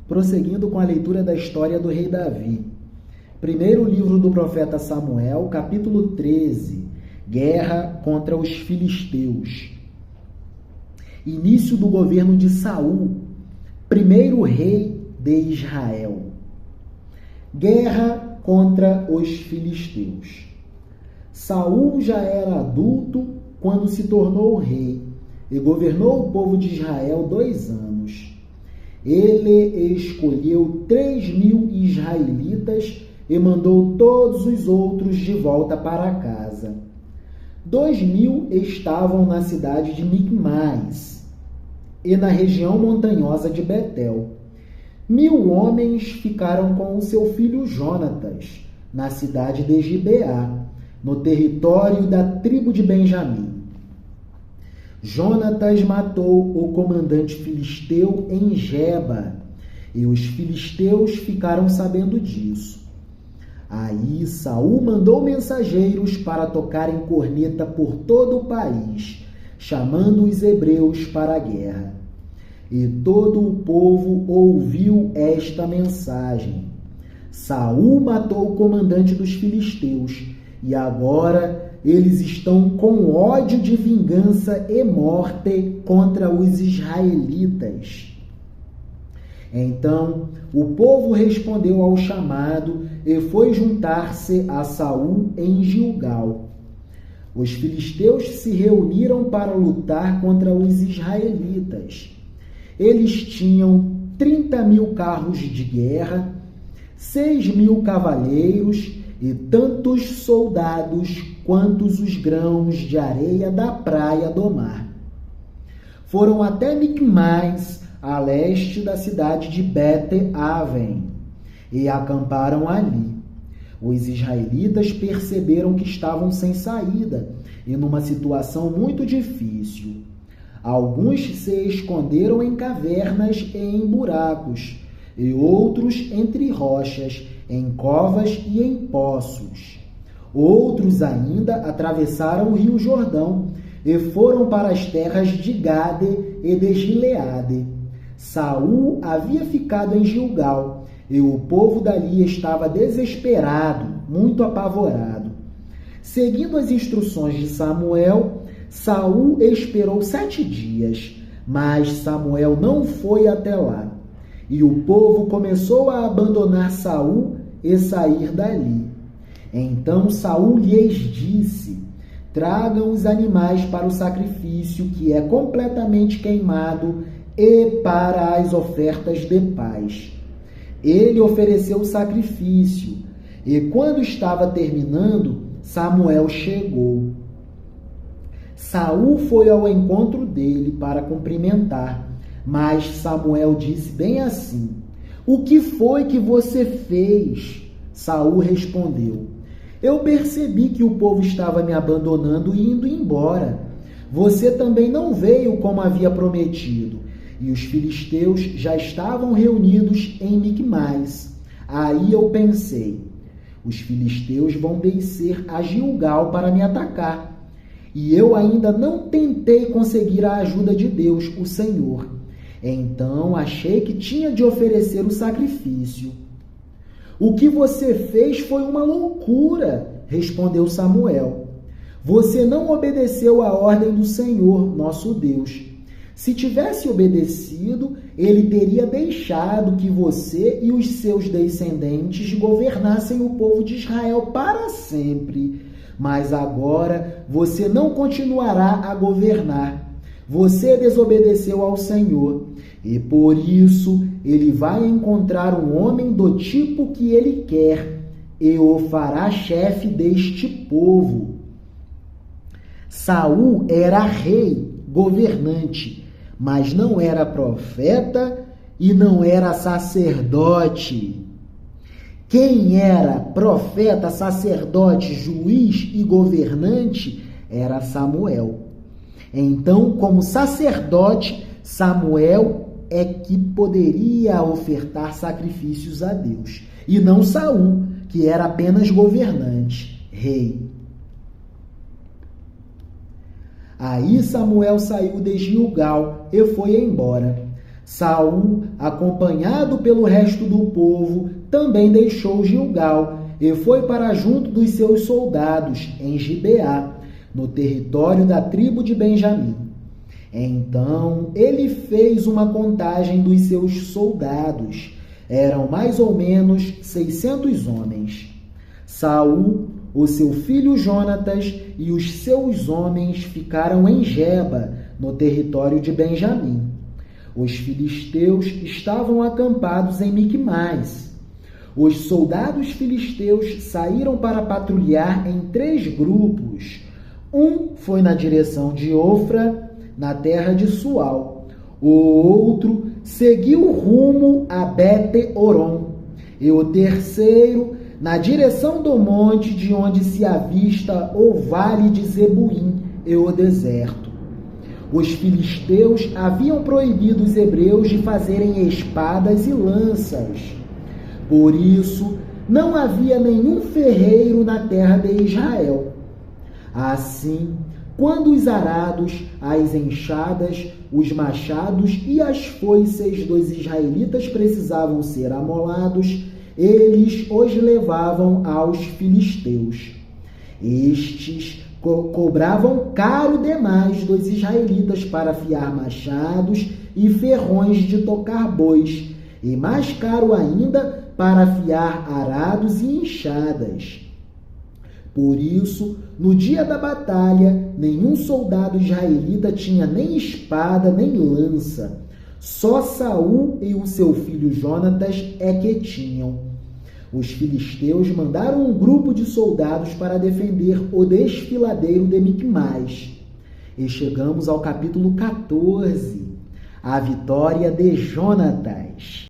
Prosseguindo com a leitura da história do rei Davi. Primeiro livro do profeta Samuel, capítulo 13. Guerra contra os filisteus. Início do governo de Saul, primeiro rei de Israel. Guerra contra os filisteus. Saul já era adulto quando se tornou rei e governou o povo de Israel 2 anos. Ele escolheu 3.000 israelitas e mandou todos os outros de volta para casa. 2.000 estavam na cidade de Micmais e na região montanhosa de Betel. 1.000 homens ficaram com o seu filho Jonatas, na cidade de Gibeá, no território da tribo de Benjamim. Jonatas matou o comandante filisteu em Geba, e os filisteus ficaram sabendo disso. Aí Saul mandou mensageiros para tocarem corneta por todo o país, chamando os hebreus para a guerra. E todo o povo ouviu esta mensagem. Saul matou o comandante dos filisteus, e agora eles estão com ódio de vingança e morte contra os israelitas. Então o povo respondeu ao chamado e foi juntar-se a Saul em Gilgal. Os filisteus se reuniram para lutar contra os israelitas. Eles tinham 30.000 carros de guerra, 6.000 cavaleiros e tantos soldados quantos os grãos de areia da praia do mar. Foram até Micmais, a leste da cidade de Bet-Aven, e acamparam ali. Os israelitas perceberam que estavam sem saída e numa situação muito difícil. Alguns se esconderam em cavernas e em buracos, e outros entre rochas, em covas e em poços. Outros ainda atravessaram o rio Jordão e foram para as terras de Gade e de Gileade. Saul havia ficado em Gilgal, e o povo dali estava desesperado, muito apavorado. Seguindo as instruções de Samuel, Saul esperou 7 dias, mas Samuel não foi até lá. E o povo começou a abandonar Saul e sair dali. Então Saul lhes disse: tragam os animais para o sacrifício, que é completamente queimado, e para as ofertas de paz. Ele ofereceu o sacrifício, e quando estava terminando, Samuel chegou. Saul foi ao encontro dele para cumprimentar, mas Samuel disse bem assim: o que foi que você fez? Saul respondeu: eu percebi que o povo estava me abandonando e indo embora. Você também não veio como havia prometido. E os filisteus já estavam reunidos em Micmais. Aí eu pensei: os filisteus vão descer a Gilgal para me atacar. E eu ainda não tentei conseguir a ajuda de Deus, o Senhor. Então achei que tinha de oferecer o sacrifício. O que você fez foi uma loucura, respondeu Samuel. Você não obedeceu à ordem do Senhor, nosso Deus. Se tivesse obedecido, ele teria deixado que você e os seus descendentes governassem o povo de Israel para sempre. Mas agora você não continuará a governar. Você desobedeceu ao Senhor, e por isso ele vai encontrar um homem do tipo que ele quer, e o fará chefe deste povo. Saul era rei, governante, mas não era profeta e não era sacerdote. Quem era profeta, sacerdote, juiz e governante era Samuel. Então, como sacerdote, Samuel é que poderia ofertar sacrifícios a Deus, e não Saul, que era apenas governante, rei. Aí Samuel saiu de Gilgal e foi embora. Saul, acompanhado pelo resto do povo, também deixou Gilgal e foi para junto dos seus soldados em Gibeá, no território da tribo de Benjamim. Então ele fez uma contagem dos seus soldados. Eram mais ou menos 600 homens. Saul, o seu filho Jonatas e os seus homens ficaram em Geba, no território de Benjamim. Os filisteus estavam acampados em Micmais. Os soldados filisteus saíram para patrulhar em 3 grupos. Um foi na direção de Ofra, na terra de Sual. O outro seguiu rumo a Bete-Horon. E o terceiro, na direção do monte de onde se avista o vale de Zebuim e o deserto. Os filisteus haviam proibido os hebreus de fazerem espadas e lanças. Por isso, não havia nenhum ferreiro na terra de Israel. Assim, quando os arados, as enxadas, os machados e as foices dos israelitas precisavam ser amolados, eles os levavam aos filisteus. Estes cobravam caro demais dos israelitas para afiar machados e ferrões de tocar bois, e mais caro ainda para afiar arados e enxadas. Por isso, no dia da batalha, nenhum soldado israelita tinha nem espada nem lança. Só Saul e o seu filho Jonatas é que tinham. Os filisteus mandaram um grupo de soldados para defender o desfiladeiro de Micmais. E chegamos ao capítulo 14, a vitória de Jonatas.